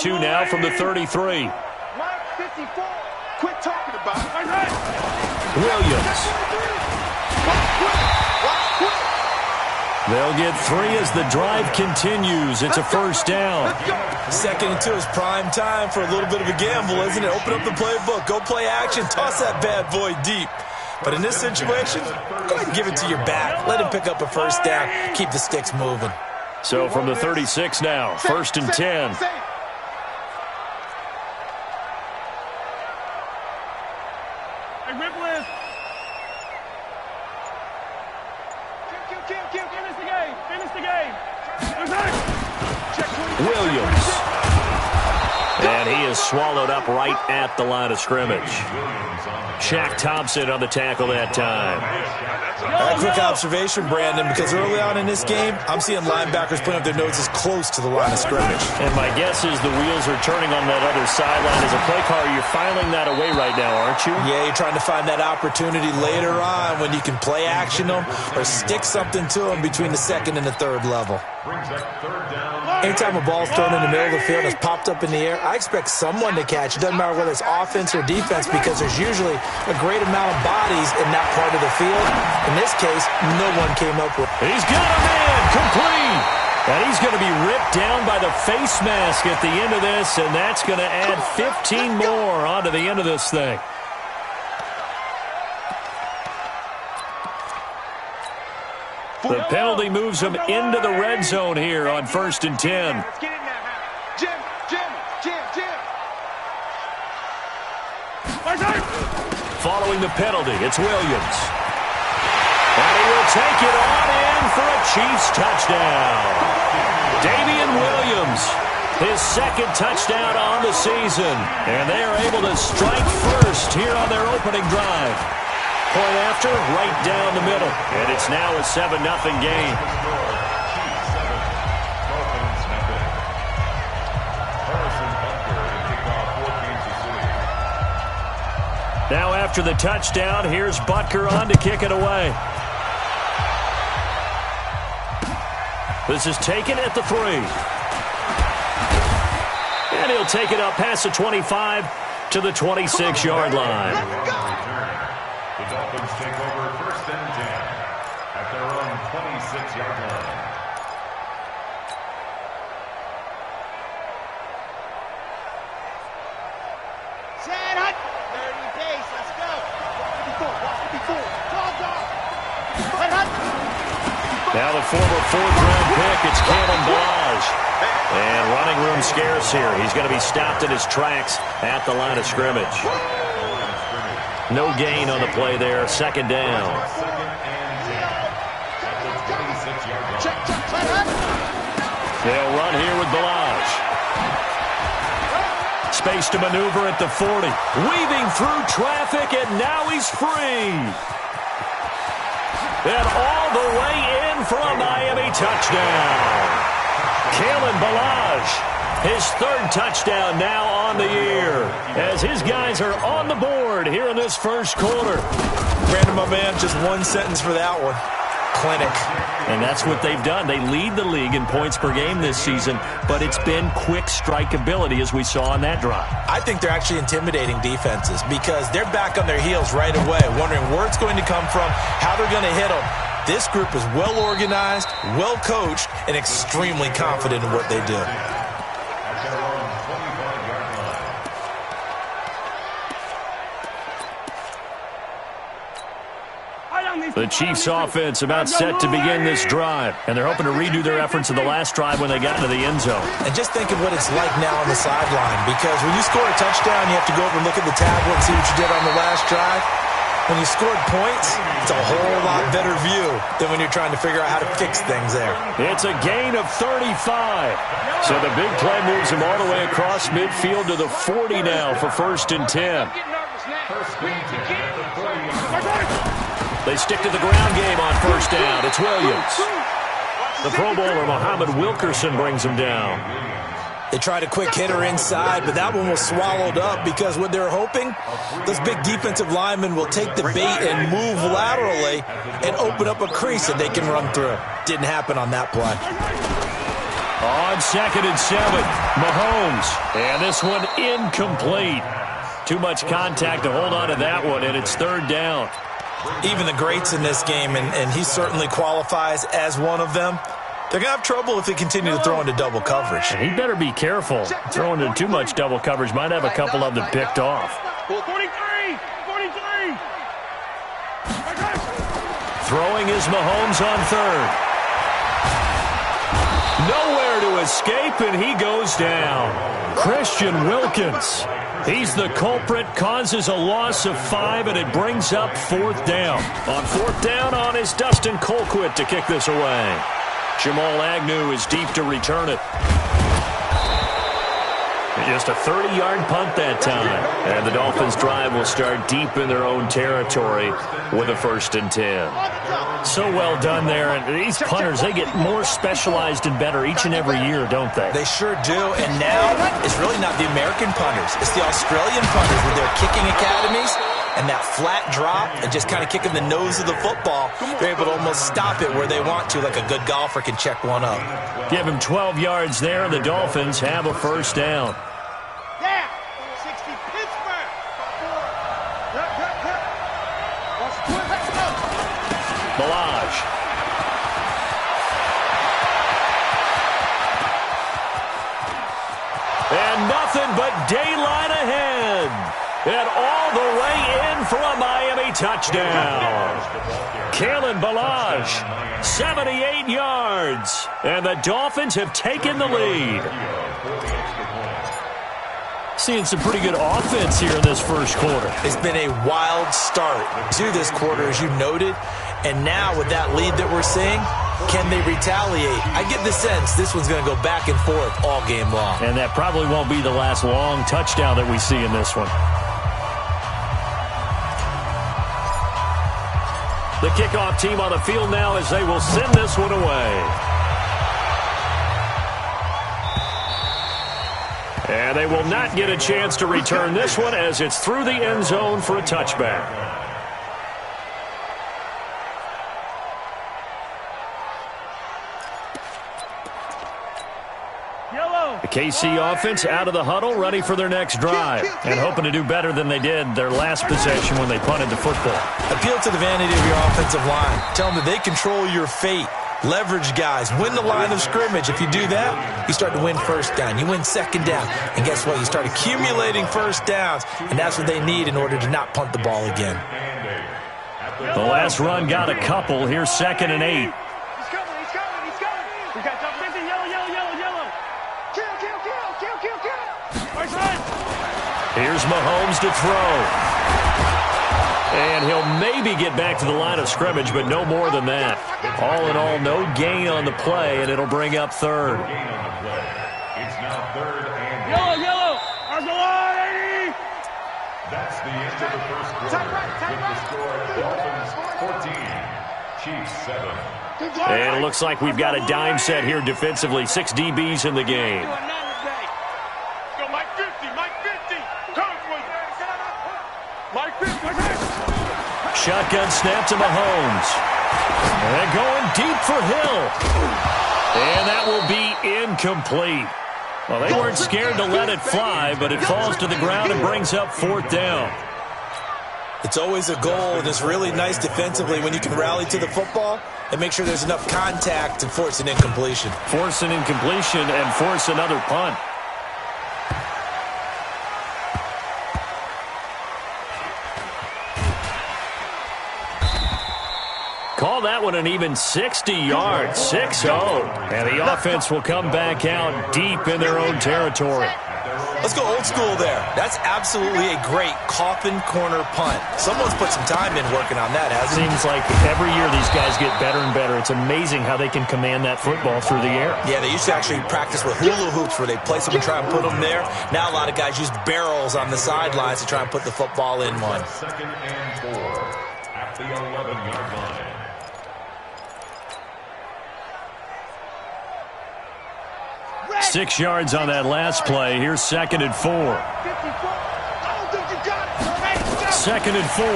Two now from the 33. Mark 54. Quit talking about it. Williams. They'll get 3 as the drive continues. It's a first down. Second and 2 is prime time for a little bit of a gamble, isn't it? Open up the playbook, go play action, toss that bad boy deep. But in this situation, go ahead and give it to your back. Let him pick up a first down. Keep the sticks moving. So from the 36 now, first and 10. Williams. And he is swallowed up right at the line of scrimmage. Shaq Thompson on the tackle that time. A quick observation, Brandon, because early on in this game, I'm seeing linebackers putting up their noses close to the line of scrimmage. And my guess is the wheels are turning on that other sideline. As a play caller, you're filing that away right now, aren't you? Yeah, you're trying to find that opportunity later on when you can play action them or stick something to them between the second and the third level. Anytime a ball's thrown in the middle of the field and it's popped up in the air, I expect someone to catch. It doesn't matter whether it's offense or defense because there's usually a great amount of bodies in that part of the field. In this case, no one came up with it. He's got a man complete. And he's going to be ripped down by the face mask at the end of this, and that's going to add 15 more onto the end of this thing. The penalty moves him into the red zone here on first and 10. Following the penalty, it's Williams. And he will take it on in for a Chiefs touchdown. Damian Williams, his second touchdown on the season. And they are able to strike first here on their opening drive. Point after, right down the middle. And it's now a 7-0 game. Now after the touchdown, here's Butker on to kick it away. This is taken at the 3. And he'll take it up past the 25 to the 26-yard line. The Dolphins take over first and 10 at their own 26-yard line. Set up. 30 days. Let's go. Now the former 4th-round pick, it's Kalen Balaj. And running room scarce here. He's going to be stopped in his tracks at the line of scrimmage. No gain on the play there. Second down. They'll run here with Balaj. Space to maneuver at the 40. Weaving through traffic, and now he's free. And all the way in for a Miami touchdown. Kalen Balaj, his 3rd touchdown now on the year, as his guys are on the board here in this first quarter. Brandon, my man, just one sentence for that one. Clinic. And that's what they've done. They lead the league in points per game this season, but it's been quick strike ability as we saw on that drive. I think they're actually intimidating defenses because they're back on their heels right away, wondering where it's going to come from, how they're going to hit them. This group is well organized, well coached, and extremely confident in what they do. The Chiefs offense about set to begin this drive, and they're hoping to redo their efforts in the last drive when they got into the end zone. And just think of what it's like now on the sideline, because when you score a touchdown, you have to go over and look at the tablet and see what you did on the last drive. When you scored points, it's a whole lot better view than when you're trying to figure out how to fix things there. It's a gain of 35. So the big play moves him all the way across midfield to the 40 now for first and 10. They stick to the ground game on first down. It's Williams. The Pro Bowler Muhammad Wilkerson brings him down. They tried a quick hitter inside, but that one was swallowed up because what they're hoping, those big defensive linemen will take the bait and move laterally and open up a crease that they can run through. Didn't happen on that play. On 2nd and 7, Mahomes. And this one incomplete. Too much contact to hold on to that one, and it's 3rd down. Even the greats in this game, and he certainly qualifies as one of them, they're going to have trouble if they continue to throw into double coverage. And he better be careful. Throwing into too much double coverage might have a couple of them picked off. 43! Throwing is Mahomes on 3rd. Nowhere to escape, and he goes down. Christian Wilkins. He's the culprit, causes a loss of 5, and it brings up 4th down. On 4th down is Dustin Colquitt to kick this away. Jamal Agnew is deep to return it. Just a 30-yard punt that time. And the Dolphins' drive will start deep in their own territory with a 1st and 10. So well done there. And these punters, they get more specialized and better each and every year, don't they? They sure do. And now it's really not the American punters. It's the Australian punters with their kicking academies and that flat drop and just kind of kicking the nose of the football. They're able to almost stop it where they want to, like a good golfer can check one up. Give him 12 yards there, and the Dolphins have a 1st down. Balaj. And nothing but daylight ahead. And all the way in for a Miami touchdown. Kalen Balaj, 78 yards. And the Dolphins have taken the lead. Seeing some pretty good offense here in this 1st quarter. It's been a wild start to this quarter, as you noted. And now with that lead that we're seeing, can they retaliate? I get the sense this one's going to go back and forth all game long. And that probably won't be the last long touchdown that we see in this one. The kickoff team on the field now as they will send this one away. And they will not get a chance to return this one as it's through the end zone for a touchback. The KC offense out of the huddle, ready for their next drive, and hoping to do better than they did their last possession when they punted the football. Appeal to the vanity of your offensive line. Tell them that they control your fate. Leverage guys. Win the line of scrimmage. If you do that, you start to win 1st down. You win 2nd down. And guess what? You start accumulating 1st downs, and that's what they need in order to not punt the ball again. The last run got a couple. Here's 2nd and 8. He's coming. We got top 50. Yellow. Kill. Right side. Here's Mahomes to throw. And he'll maybe get back to the line of scrimmage, but no more than that. All in all, no gain on the play, and it'll bring up 3rd. It's now 3rd and Yellow. Arms the line. that's the end of the 1st quarter. With the score, Dolphins 14, Chiefs 7. And it looks like we've got a dime set here defensively. 6 DBs in the game. Shotgun snap to Mahomes. And going deep for Hill. And that will be incomplete. Well, they weren't scared to let it fly, but it falls to the ground and brings up 4th down. It's always a goal, and it's really nice defensively when you can rally to the football and make sure there's enough contact to force an incompletion. Force an incompletion and force another punt. Call that one an even 60 yards, 6-0. And the offense will come back out deep in their own territory. Let's go old school there. That's absolutely a great coffin corner punt. Someone's put some time in working on that, hasn't it? Seems like every year these guys get better and better. It's amazing how they can command that football through the air. Yeah, they used to actually practice with hula hoops where they place them and try and put them there. Now a lot of guys use barrels on the sidelines to try and put the football in one. 2nd and 4 at the 11-yard line. Six yards on that last play. Here's 2nd and 4. 2nd and 4.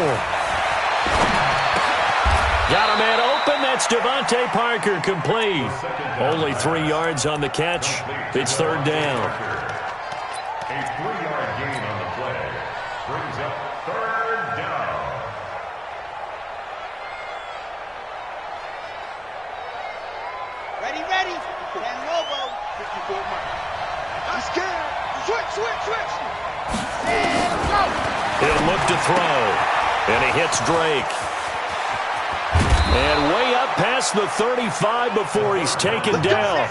Got a man open. That's Devontae Parker, complete. Only 3 yards on the catch. It's third down. A 3-yard gain on the play brings up third down. Ready. And Robo. 54 miles. I'm scared. Switch. And go. He'll look to throw. And he hits Drake. And way up past the 35 before he's taken down.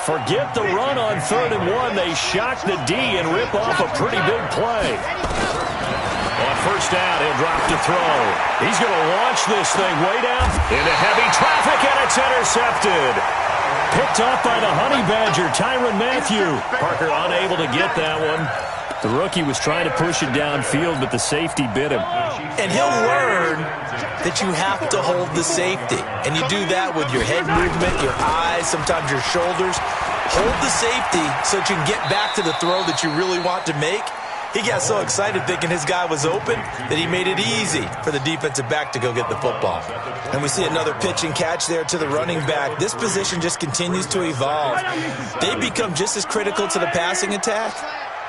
Forget the run on 3rd and 1. They shock the D and rip off a pretty big play. On first down, he'll drop to throw. He's going to launch this thing way down into heavy traffic, and it's intercepted. Picked off by the Honey Badger, Tyrann Mathieu. Parker unable to get that one. The rookie was trying to push it downfield, but the safety bit him. And he'll learn that you have to hold the safety. And you do that with your head movement, your eyes, sometimes your shoulders. Hold the safety so that you can get back to the throw that you really want to make. He got so excited thinking his guy was open that he made it easy for the defensive back to go get the football. And we see another pitch and catch there to the running back. This position just continues to evolve. They become just as critical to the passing attack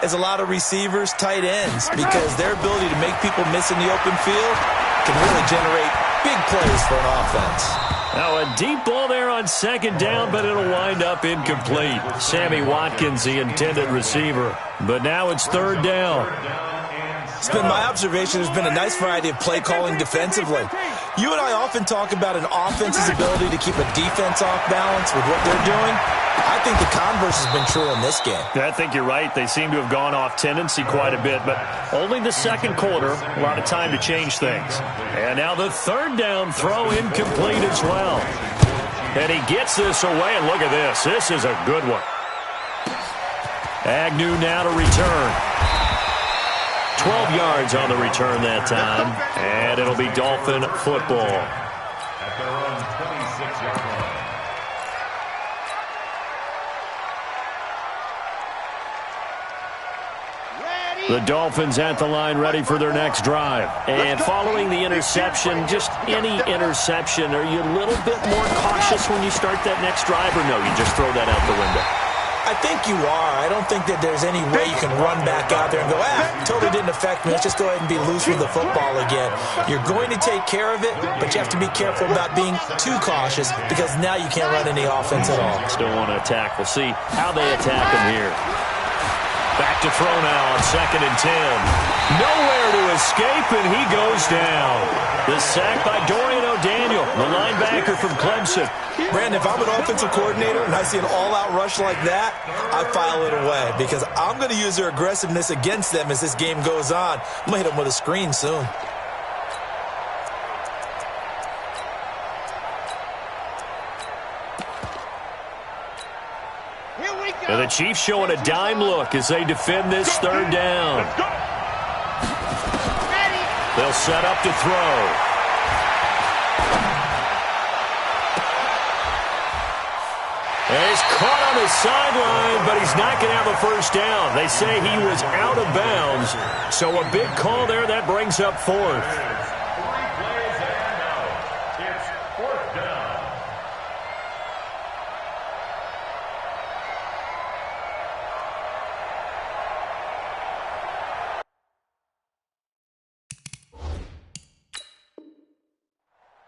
as a lot of receivers, tight ends, because their ability to make people miss in the open field can really generate big plays for an offense. Now a deep ball there on second down, but it'll wind up incomplete. Sammy Watkins, the intended receiver. But now it's third down. It's been my observation there's been a nice variety of play calling defensively. You and I often talk about an offense's ability to keep a defense off balance with what they're doing. I think the converse has been true in this game. I think you're right. They seem to have gone off tendency quite a bit, but only the second quarter. A lot of time to change things. And now the third down throw incomplete as well. And he gets this away, and look at this. This is a good one. Agnew now to return. 12 yards on the return that time, and it'll be Dolphin football. At their own 26-yard line. The Dolphins at the line, ready for their next drive. And following the interception, just any interception, are you a little bit more cautious when you start that next drive, or no, you just throw that out the window? I think you are. I don't think that there's any way you can run back out there and go, totally didn't affect me. Let's just go ahead and be loose with the football again. You're going to take care of it, but you have to be careful about being too cautious because now you can't run any offense at all. Still want to attack. We'll see how they attack him here. Back to throw now on 2nd and 10. Nowhere to escape, and he goes down. The sack by Dorian O'Daniel, the linebacker from Clemson. Brandon, if I'm an offensive coordinator and I see an all-out rush like that, I file it away because I'm going to use their aggressiveness against them as this game goes on. I'm going to hit them with a screen soon. And the Chiefs showing a dime look as they defend this third down. They'll set up to throw. And he's caught on the sideline, but he's not going to have a first down. They say he was out of bounds. So a big call there. That brings up 4th. 3 plays and out. It's 4th down.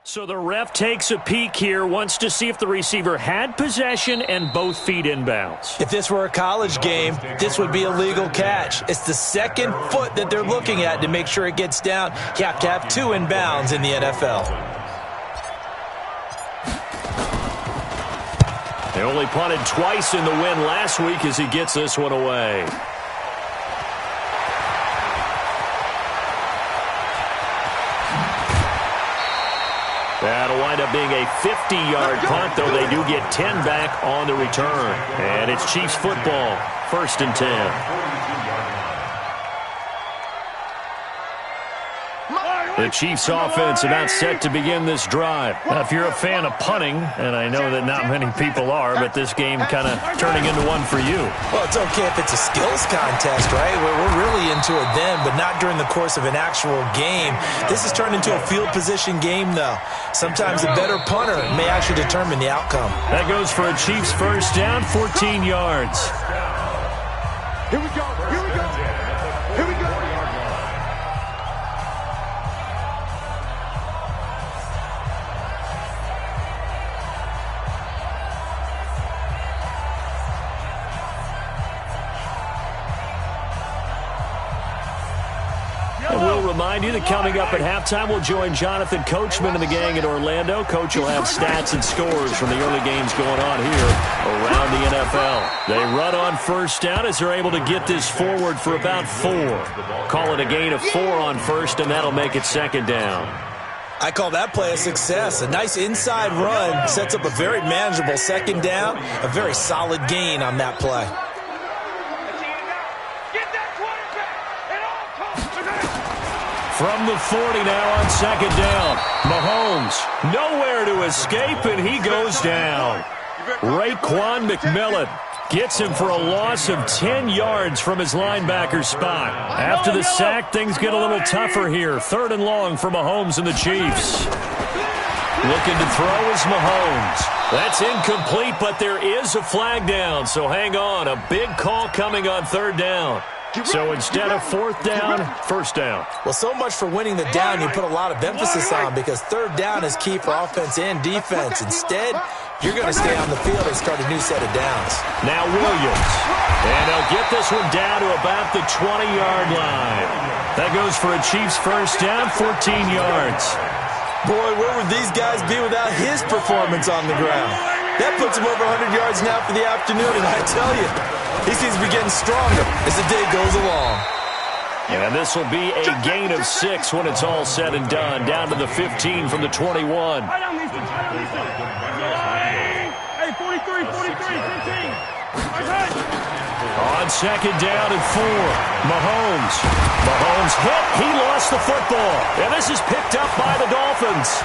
So the ref takes a peek here, wants to see if the receiver had possession and both feet inbounds. If this were a college game, this would be a legal catch. It's the second foot that they're looking at to make sure it gets down. You have to have 2 inbounds in the NFL. They only punted twice in the win last week as he gets this one away. That'll wind up being a 50-yard punt, though they do get 10 back on the return. And it's Chiefs football, 1st and 10. The Chiefs offense about set to begin this drive. Now, if you're a fan of punting, and I know that not many people are, but this game kind of turning into one for you. Well, it's okay if it's a skills contest, right? We're really into it then, but not during the course of an actual game. This has turned into a field position game, though. Sometimes a better punter may actually determine the outcome. That goes for a Chiefs first down, 14 yards. Here we go. Here we go. Here we go. And we'll remind you that coming up at halftime, we'll join Jonathan Coachman and the gang at Orlando. Coach will have stats and scores from the early games going on here around the NFL. They run on first down as they're able to get this forward for about 4. Call it a gain of 4 on first, and that'll make it second down. I call that play a success. A nice inside run sets up a very manageable second down, a very solid gain on that play. From the 40 now on second down. Mahomes, nowhere to escape, and he goes down. Raekwon McMillan gets him for a loss of 10 yards from his linebacker spot. After the sack, things get a little tougher here. 3rd and long for Mahomes and the Chiefs. Looking to throw is Mahomes. That's incomplete, but there is a flag down, so hang on. A big call coming on 3rd down. So instead of 4th down, 1st down. Well, so much for winning the down you put a lot of emphasis on, because 3rd down is key for offense and defense. Instead, you're going to stay on the field and start a new set of downs. Now Williams. And they'll get this one down to about the 20-yard line. That goes for a Chiefs first down, 14 yards. Boy, where would these guys be without his performance on the ground? That puts him over 100 yards now for the afternoon, and I tell you, he seems to be getting stronger as the day goes along. And this will be a gain of 6 when it's all said and done. Down to the 15 from the 21. Hey, 43, 15. On second down and 4. Mahomes hit. He lost the football. And this is picked up by the Dolphins.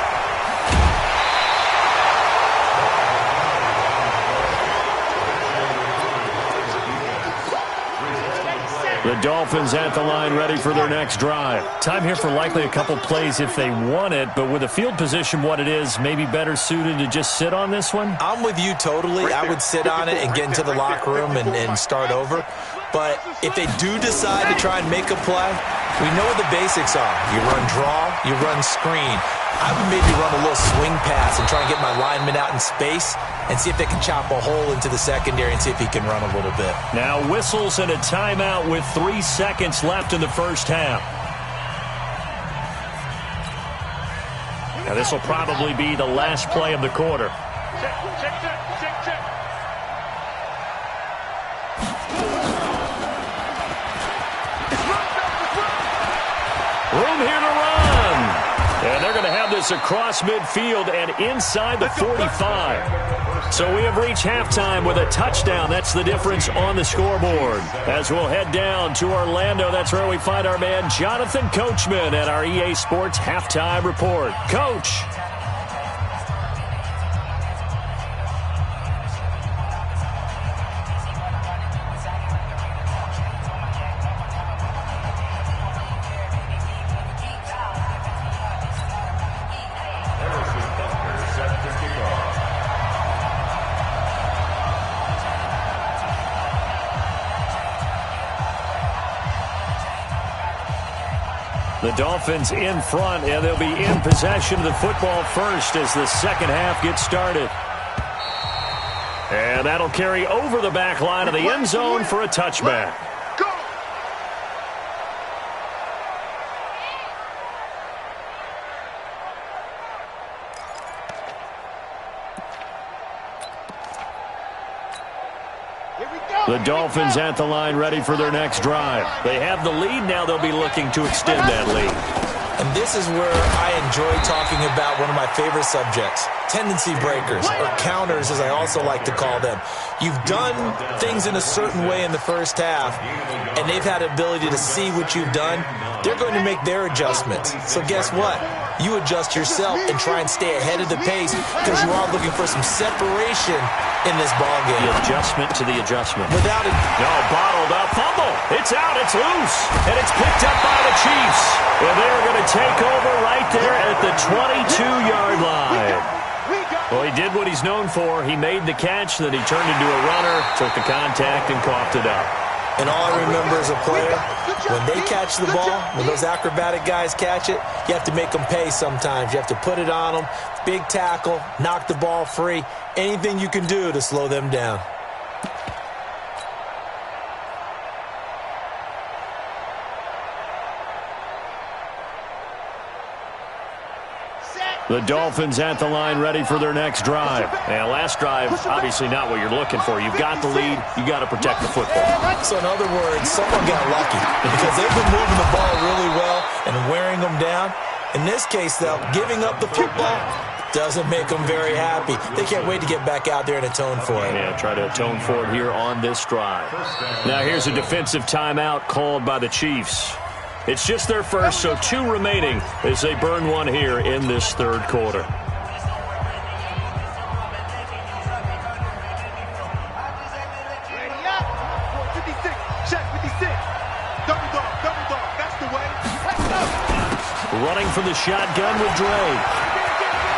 The Dolphins at the line ready for their next drive. Time here for likely a couple plays if they want it, but with the field position what it is, maybe better suited to just sit on this one? I'm with you totally. I would sit on it and get into the locker room and start over. But if they do decide to try and make a play, we know what the basics are. You run draw, you run screen. I would maybe run a little swing pass and try and get my lineman out in space and see if they can chop a hole into the secondary and see if he can run a little bit. Now whistles and a timeout with 3 seconds left in the first half. Now this will probably be the last play of the quarter. Check. Room here to run. And they're going to have this across midfield and inside the 45. So we have reached halftime with a touchdown. That's the difference on the scoreboard. As we'll head down to Orlando, that's where we find our man Jonathan Coachman at our EA Sports Halftime Report. Coach. The Dolphins in front, and they'll be in possession of the football first as the second half gets started. And that'll carry over the back line of the end zone for a touchback. The Dolphins at the line ready for their next drive. They have the lead. Now they'll be looking to extend that lead. And this is where I enjoy talking about one of my favorite subjects, tendency breakers, or counters as I also like to call them. You've done things in a certain way in the first half, and they've had the ability to see what you've done. They're going to make their adjustments. So guess what? You adjust yourself and try and stay ahead of the pace because you are looking for some separation in this ballgame. The adjustment to the adjustment. Without it. No, bottled up. Fumble. It's out. It's loose. And it's picked up by the Chiefs. And they're going to take over right there at the 22-yard line. Well, he did what he's known for. He made the catch, then he turned into a runner, took the contact, and coughed it up. And all I remember as a player, when they catch the ball, when those acrobatic guys catch it, you have to make them pay sometimes. You have to put it on them, big tackle, knock the ball free, anything you can do to slow them down. The Dolphins at the line, ready for their next drive. And last drive, obviously not what you're looking for. You've got the lead. You've got to protect the football. So in other words, someone got lucky because they've been moving the ball really well and wearing them down. In this case, though, giving up the football doesn't make them very happy. They can't wait to get back out there and atone for it. Yeah, try to atone for it here on this drive. Now here's a defensive timeout called by the Chiefs. It's just their first, so 2 remaining as they burn one here in this third quarter. Running for the shotgun with Dre.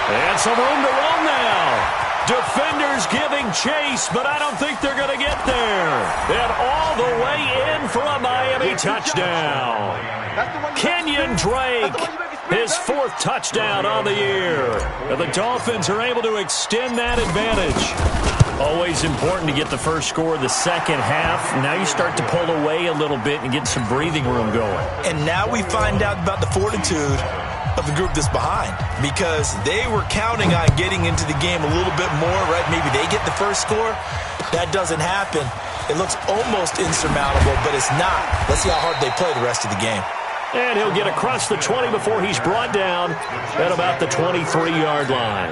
And some room to run now. Defenders giving chase, but I don't think they're going to get there. And all the way in for a Miami touchdown. Kenyon Drake, his 4th touchdown on the year. And the Dolphins are able to extend that advantage. Always important to get the first score of the second half. Now you start to pull away a little bit and get some breathing room going. And now we find out about the fortitude of the group that's behind, because they were counting on getting into the game a little bit more, right? Maybe they get the first score. That doesn't happen. It looks almost insurmountable, but it's not. Let's see how hard they play the rest of the game. And he'll get across the 20 before he's brought down at about the 23-yard line.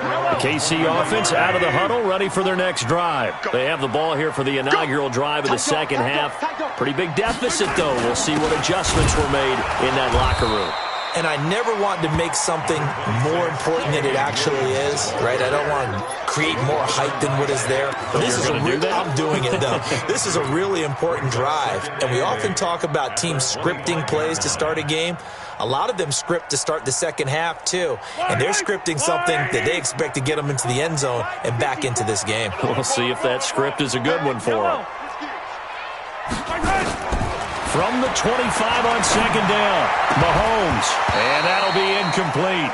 The KC offense out of the huddle, ready for their next drive. They have the ball here for the inaugural drive of the second half. Pretty big deficit, though. We'll see what adjustments were made in that locker room. And I never want to make something more important than it actually is, right? I don't want to create more hype than what is there. This is I'm doing it, though. This is a really important drive. And we often talk about teams scripting plays to start a game. A lot of them script to start the second half, too. And they're scripting something that they expect to get them into the end zone and back into this game. We'll see if that script is a good one for them. From the 25 on second down, Mahomes. And that'll be incomplete.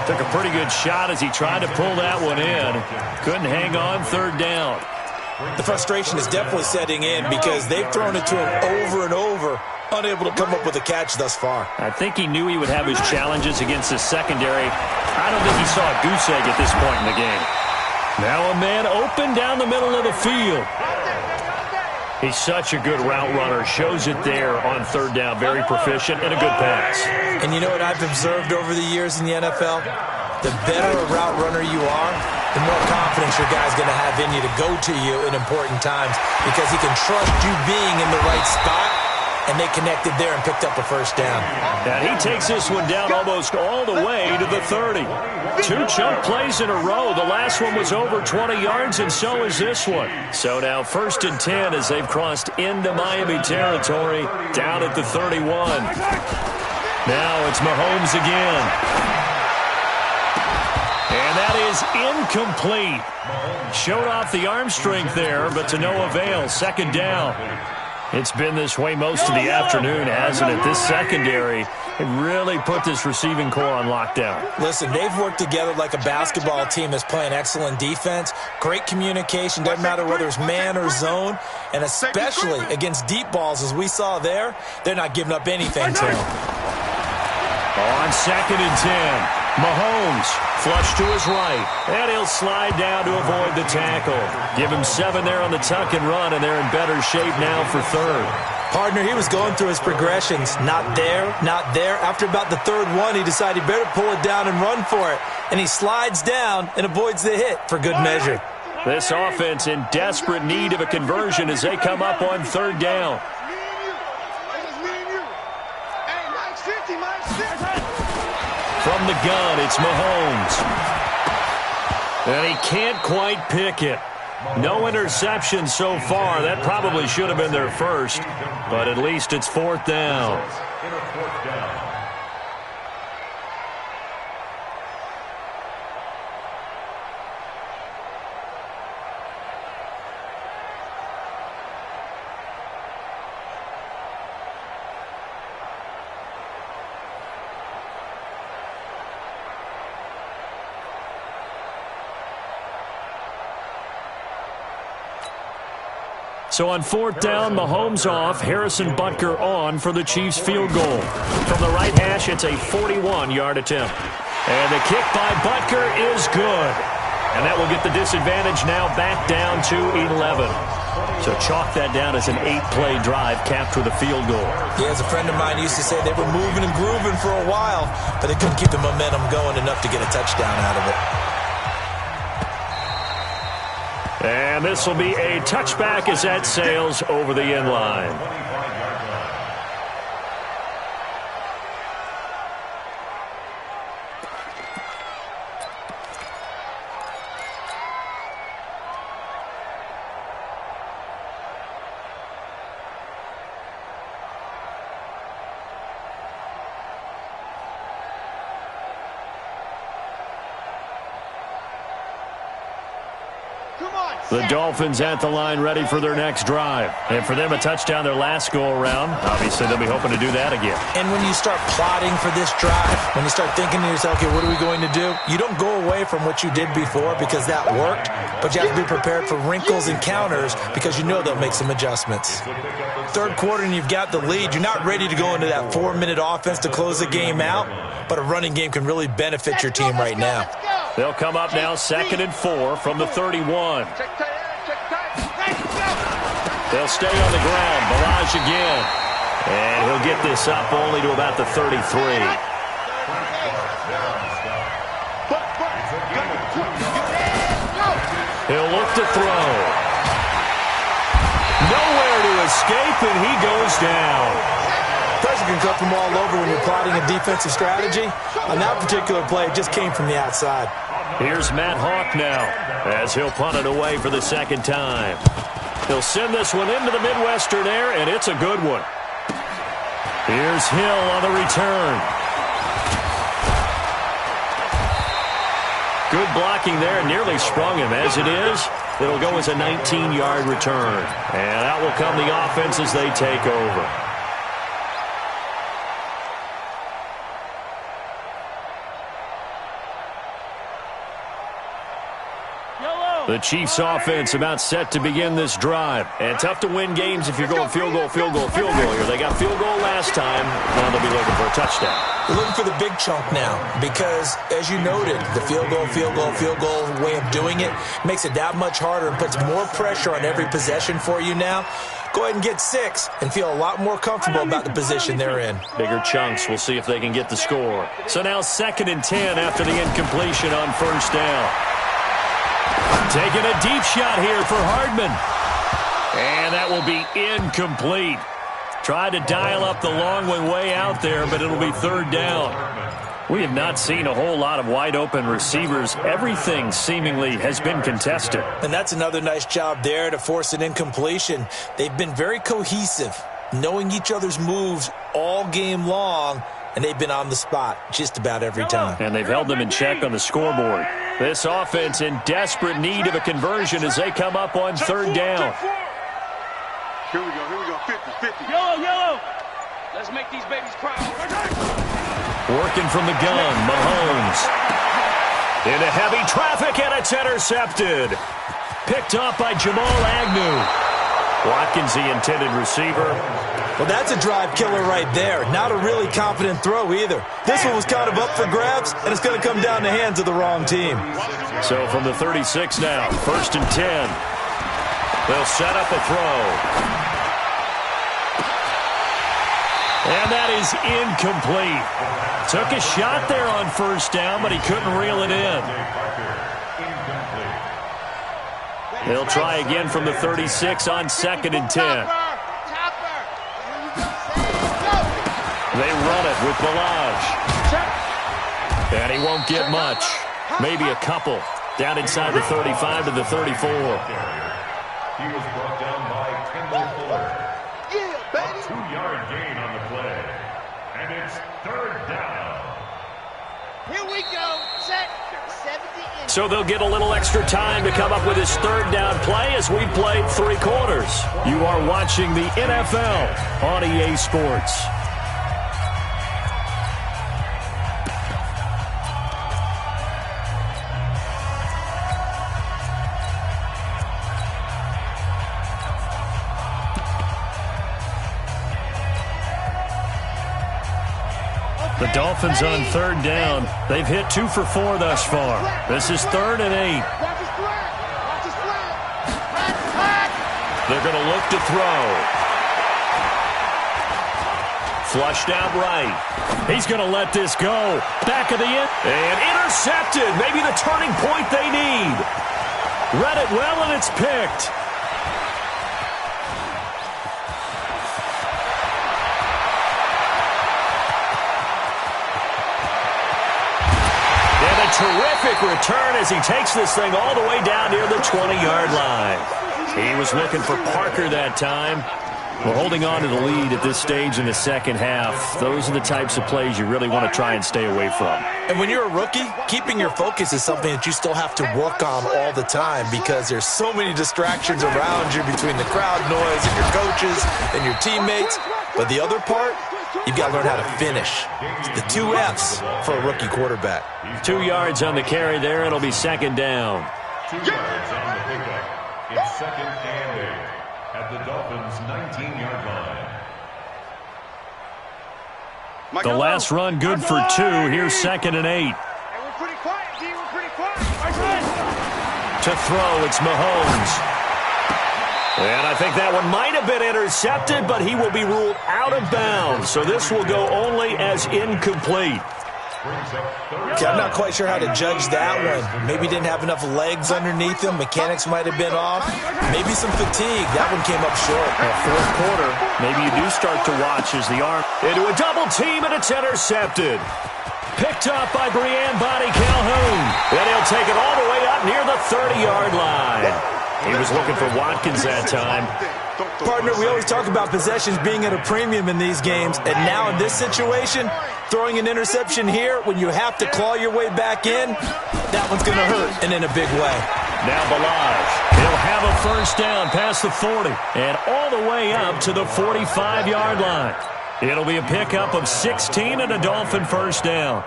Took a pretty good shot as he tried to pull that one in. Couldn't hang on third down. The frustration is definitely setting in because they've thrown it to him over and over, unable to come up with a catch thus far. I think he knew he would have his challenges against his secondary. I don't think he saw a goose egg at this point in the game. Now a man open down the middle of the field. He's such a good route runner. Shows it there on third down. Very proficient and a good pass. And you know what I've observed over the years in the NFL? The better a route runner you are, the more confidence your guy's going to have in you to go to you in important times because he can trust you being in the right spot, and they connected there and picked up a first down. And he takes this one down almost all the way to the 30. 2 chunk plays in a row. The last one was over 20 yards, and so is this one. So now 1st and 10 as they've crossed into Miami territory down at the 31. Now it's Mahomes again. And that is incomplete. Showed off the arm strength there, but to no avail. Second down. It's been this way most of the afternoon, hasn't it? This secondary really put this receiving core on lockdown. Listen, they've worked together like a basketball team that's playing excellent defense. Great communication, doesn't matter whether it's man or zone. And especially against deep balls, as we saw there, they're not giving up anything to him. On 2nd and 10. Mahomes, flush to his right, and he'll slide down to avoid the tackle. Give him 7 there on the tuck and run, and they're in better shape now for third. Partner, he was going through his progressions. Not there, not there. After about the third one, he decided he better pull it down and run for it. And he slides down and avoids the hit for good measure. This offense in desperate need of a conversion as they come up on third down. From the gun, it's Mahomes. And he can't quite pick it. No interception so far. That probably should have been their first, but at least it's fourth down. So on fourth down, Mahomes off, Harrison Butker on for the Chiefs field goal. From the right hash, it's a 41-yard attempt. And the kick by Butker is good. And that will get the disadvantage now back down to 11. So chalk that down as an 8-play drive capped with a field goal. Yeah, as a friend of mine used to say, they were moving and grooving for a while, but they couldn't keep the momentum going enough to get a touchdown out of it. And this will be a touchback as that sails over the end line. The Dolphins at the line ready for their next drive. And for them, a touchdown their last go-around. Obviously, they'll be hoping to do that again. And when you start plotting for this drive, when you start thinking to yourself, okay, what are we going to do? You don't go away from what you did before because that worked, but you have to be prepared for wrinkles and counters because you know they'll make some adjustments. Third quarter and you've got the lead. You're not ready to go into that 4-minute offense to close the game out, but a running game can really benefit your team right now. They'll come up now 2nd and 4 from the 31. They'll stay on the ground. Barrage again. And he'll get this up only to about the 33. He'll look to throw. Nowhere to escape, and he goes down. Pressure can come from all over when you're plotting a defensive strategy. On that particular play, it just came from the outside. Here's Matt Hawk now as he'll punt it away for the second time. He'll send this one into the Midwestern air, and it's a good one. Here's Hill on the return. Good blocking there, nearly sprung him. As it is, it'll go as a 19-yard return. And out will come the offense as they take over. The Chiefs offense about set to begin this drive. And tough to win games if you're going field goal, field goal, field goal here. They got field goal last time. Now they'll be looking for a touchdown. They're looking for the big chunk now because, as you noted, the field goal way of doing it makes it that much harder and puts more pressure on every possession for you now. Go ahead and get 6 and feel a lot more comfortable about the position they're in. Bigger chunks. We'll see if they can get the score. So now 2nd and 10 after the incompletion on first down. Taking a deep shot here for Hardman. And that will be incomplete. Tried to dial up the long one way out there, but it'll be third down. We have not seen a whole lot of wide-open receivers. Everything seemingly has been contested. And that's another nice job there to force an incompletion. They've been very cohesive, knowing each other's moves all game long, and they've been on the spot just about every time. And they've held them in check on the scoreboard. This offense in desperate need of a conversion as they come up on third down. Here we go, 50-50. Yellow! Let's make these babies cry. Working from the gun, Mahomes. Into heavy traffic, and it's intercepted. Picked up by Jamal Agnew. Watkins, the intended receiver. Well, that's a drive killer right there. Not a really confident throw either. This one was kind of up for grabs, and it's going to come down the hands of the wrong team. So from the 36 now, 1st and 10. They'll set up a throw. And that is incomplete. Took a shot there on first down, but he couldn't reel it in. They'll try again from the 36 on 2nd and 10. They run it with Balaj. And he won't get much. Maybe a couple. Down inside the 35 to the 34. He was brought down by Kendall Fuller. A 2-yard gain on the play. And it's 3rd down. Here we go. Set. 70 inches. So they'll get a little extra time to come up with his 3rd down play as we played 3 quarters. You are watching the NFL on EA Sports. The Dolphins on 3rd down. They've hit 2 for 4 thus far. This is 3rd and 8. They're going to look to throw. Flushed out right. He's going to let this go. Back of the end. And intercepted. Maybe the turning point they need. Read it well, and it's picked. Terrific return as he takes this thing all the way down near the 20-yard line. He was looking for Parker that time. We're holding on to the lead at this stage in the second half. Those are the types of plays you really want to try and stay away from. And when you're a rookie, keeping your focus is something that you still have to work on all the time because there's so many distractions around you between the crowd noise and your coaches and your teammates. But the other part, you've got to learn how to finish. It's the 2 F's for a rookie quarterback. 2 yards on the carry there. It'll be 2nd down. 2 yards on the pickup. It's 2nd and 8 at the Dolphins' 19-yard line. The last run good for 2. Here's 2nd and 8. We're pretty quiet, D. We're pretty quiet. To throw, it's Mahomes. And I think that one might have been intercepted, but he will be ruled out of bounds. So this will go only as incomplete. Okay, I'm not quite sure how to judge that one. Maybe didn't have enough legs underneath him. Mechanics might have been off. Maybe some fatigue. That one came up short. Fourth quarter, maybe you do start to watch as the arm into a double team, and it's intercepted. Picked up by Brian Bonnie Calhoun. And he'll take it all the way up near the 30-yard line. He was looking for Watkins that time. Partner, we always talk about possessions being at a premium in these games, and now in this situation, throwing an interception here when you have to claw your way back in, that one's going to hurt, and in a big way. Now Balaj. He'll have a first down past the 40 and all the way up to the 45-yard line. It'll be a pickup of 16 and a Dolphin first down.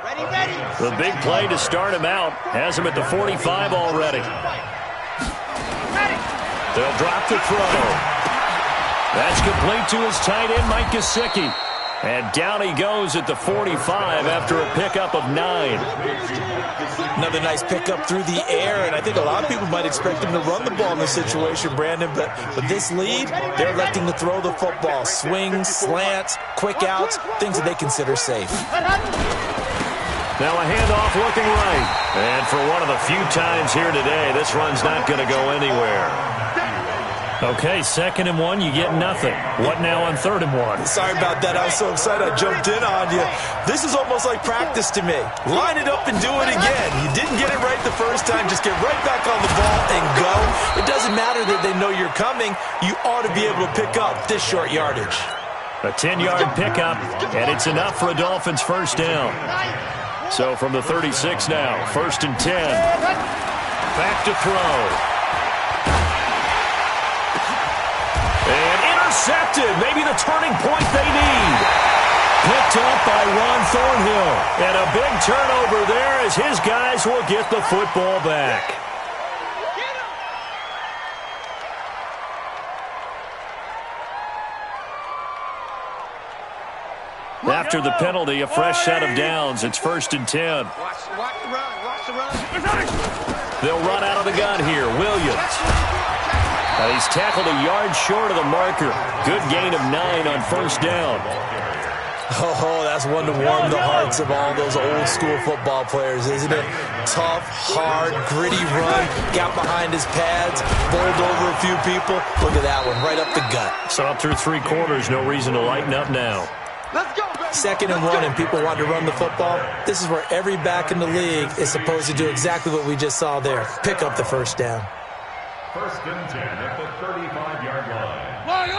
The big play to start him out has him at the 45 already. They'll drop the throw. That's complete to his tight end, Mike Gesicki. And down he goes at the 45 after a pickup of 9. Another nice pickup through the air, and I think a lot of people might expect him to run the ball in this situation, Brandon. But with this lead, they're electing to throw the football. Swings, slants, quick outs, things that they consider safe. Now a handoff looking right. And for one of the few times here today, this run's not going to go anywhere. Okay, 2nd and 1, you get nothing. What now on 3rd and 1? Sorry about that. I was so excited I jumped in on you. This is almost like practice to me. Line it up and do it again. You didn't get it right the first time. Just get right back on the ball and go. It doesn't matter that they know you're coming. You ought to be able to pick up this short yardage. A 10-yard pickup, and it's enough for a Dolphins first down. So from the 36 now, 1st and 10. Back to throw. And intercepted. Maybe the turning point they need. Picked up by Ron Thornhill. And a big turnover there as his guys will get the football back. After the penalty, a fresh set of downs. It's 1st and 10. Watch the run. Watch the run. They'll run out of the gun here. Williams. And he's tackled a yard short of the marker. Good gain of 9 on first down. Oh, that's one to warm the hearts of all those old school football players, isn't it? Tough, hard, gritty run, got behind his pads, bowled over a few people. Look at that one, right up the gut. So up through 3 quarters, no reason to lighten up now. Let's go, baby. 2nd and 1 and people want to run the football. This is where every back in the league is supposed to do exactly what we just saw there. Pick up the first down. 1st and 10 at the 35-yard line.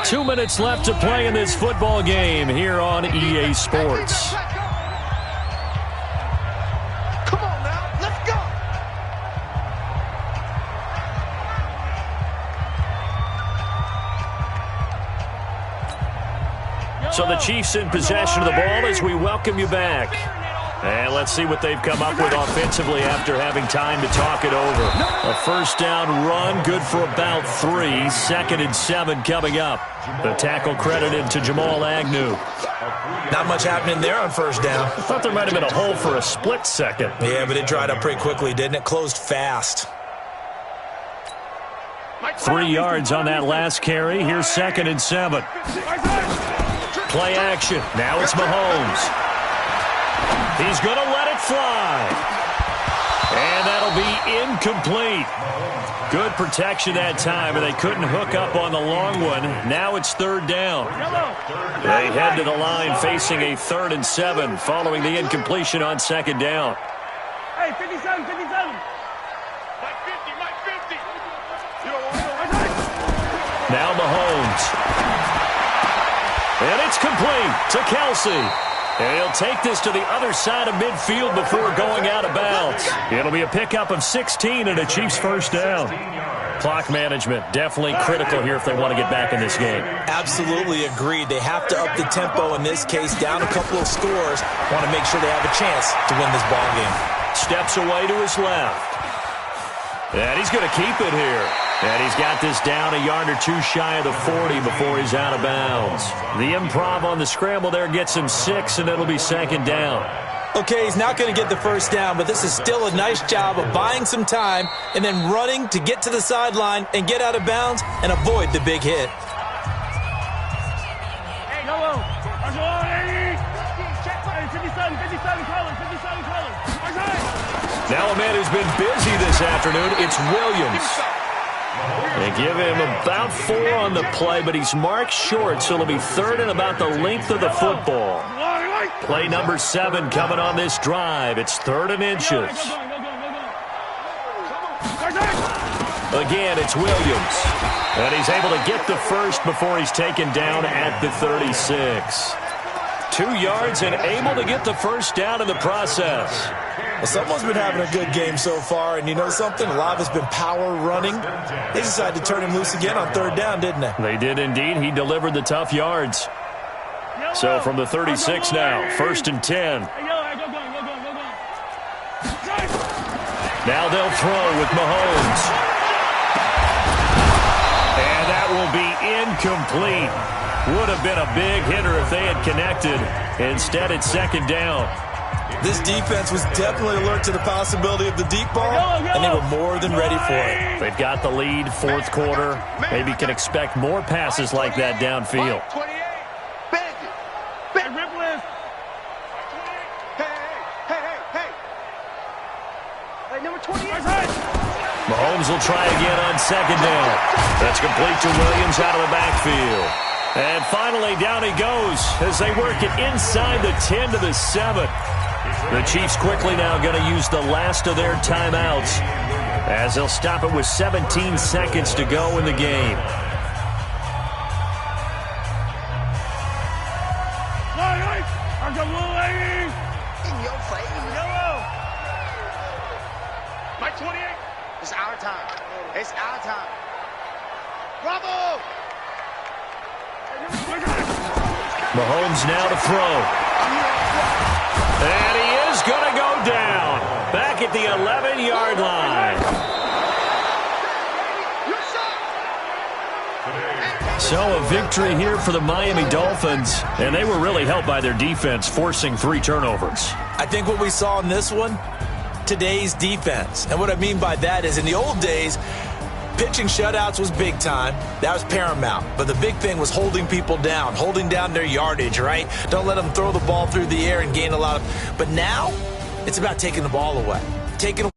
2 minutes left to play in this football game here on EA Sports. Come on now, let's go. So the Chiefs in possession of the ball as we welcome you back. And let's see what they've come up with offensively after having time to talk it over. A 1st down run, good for about 3. 2nd and 7 coming up. The tackle credited to Jamal Agnew. Not much happening there on 1st down. I thought there might have been a hole for a split second. Yeah, but it dried up pretty quickly, didn't it? Closed fast. 3 yards on that last carry. Here's 2nd and 7. Play action. Now it's Mahomes. He's going to let it fly. And that'll be incomplete. Good protection that time, and they couldn't hook up on the long one. Now it's 3rd down. They head to the line facing a 3rd and 7 following the incompletion on 2nd down. Hey, 57, 57. Mike 50, Mike 50. Now Mahomes. And it's complete to Kelsey. And he'll take this to the other side of midfield before going out of bounds. It'll be a pickup of 16 and a Chiefs 1st down. Clock management definitely critical here if they want to get back in this game. Absolutely agreed. They have to up the tempo in this case, down a couple of scores. Want to make sure they have a chance to win this ball game. Steps away to his left. And he's going to keep it here. And he's got this down a yard or 2 shy of the 40 before he's out of bounds. The improv on the scramble there gets him 6, and it'll be 2nd down. Okay, he's not going to get the 1st down, but this is still a nice job of buying some time and then running to get to the sideline and get out of bounds and avoid the big hit. Hey, hello. 57, 57 colors, 57 colors. Now a man who's been busy this afternoon, it's Williams. They give him about 4 on the play, but he's marked short, so it'll be 3rd and about the length of the football. Play number 7 coming on this drive. It's 3rd and inches. Again, it's Williams. And he's able to get the first before he's taken down at the 36. 2 yards and able to get the 1st down in the process. Well, someone's been having a good game so far, and you know something? A lot of it's been power running. They decided to turn him loose again on 3rd down, didn't they? They did indeed. He delivered the tough yards. So from the 36 now, 1st and 10. Now they'll throw with Mahomes. And that will be incomplete. Would have been a big hitter if they had connected. Instead, it's 2nd down. This defense was definitely alert to the possibility of the deep ball, and they were more than ready for it. They've got the lead, 4th quarter. Maybe can expect more passes like that downfield. 28. Bend it. Rip list. Hey. Hey, number 28. Mahomes will try again on 2nd down. That's complete to Williams out of the backfield. And finally, down he goes as they work it inside the 10 to the 7. The Chiefs quickly now going to use the last of their timeouts as they'll stop it with 17 seconds to go in the game. In your face. Mike 28. It's our time. It's our time. Bravo! Mahomes now to throw. And he is going to go down. Back at the 11-yard line. So a victory here for the Miami Dolphins. And they were really helped by their defense, forcing 3 turnovers. I think what we saw in this one, today's defense. And what I mean by that is in the old days, Pitching shutouts was big time. That was paramount. But the big thing was holding people down, holding down their yardage, right? Don't let them throw the ball through the air and gain a lot of... But now, it's about taking the ball away. Taking